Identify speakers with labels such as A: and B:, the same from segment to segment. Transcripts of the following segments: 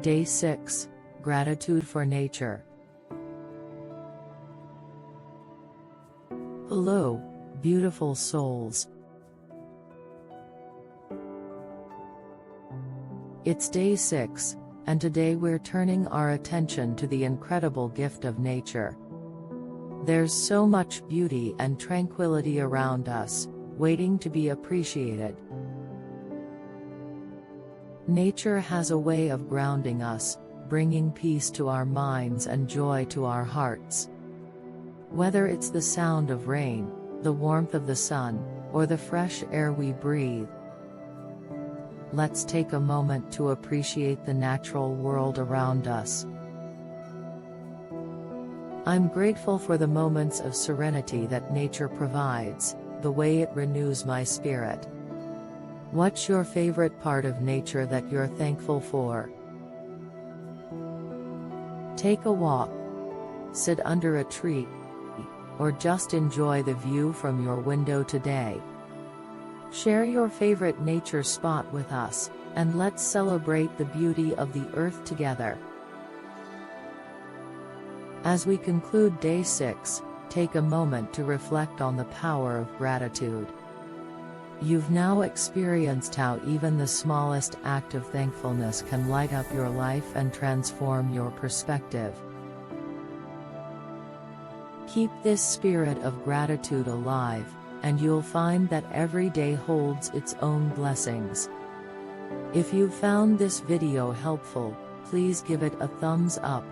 A: Day 6. Gratitude for nature. Hello, beautiful souls. It's day 6, and today we're turning our attention to the incredible gift of nature. There's so much beauty and tranquility around us, waiting to be appreciated. Nature has a way of grounding us, bringing peace to our minds and joy to our hearts. Whether it's the sound of rain, the warmth of the sun, or the fresh air we breathe, let's take a moment to appreciate the natural world around us. I'm grateful for the moments of serenity that nature provides, the way it renews my spirit. What's your favorite part of nature that you're thankful for? Take a walk, sit under a tree, or just enjoy the view from your window today. Share your favorite nature spot with us, and let's celebrate the beauty of the earth together. As we conclude day 6, take a moment to reflect on the power of gratitude. You've now experienced how even the smallest act of thankfulness can light up your life and transform your perspective. Keep this spirit of gratitude alive, and you'll find that every day holds its own blessings. If you found this video helpful, please give it a thumbs up.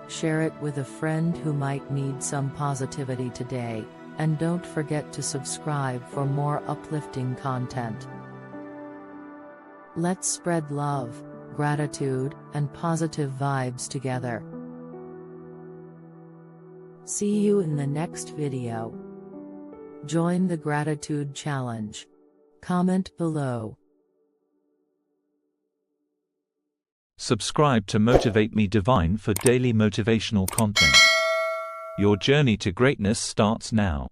A: Share it with a friend who might need some positivity today, and don't forget to subscribe for more uplifting content. Let's spread love, gratitude, and positive vibes together. See you in the next video. Join the gratitude challenge. Comment below.
B: Subscribe to Motivate Me Divine for daily motivational content. Your journey to greatness starts now.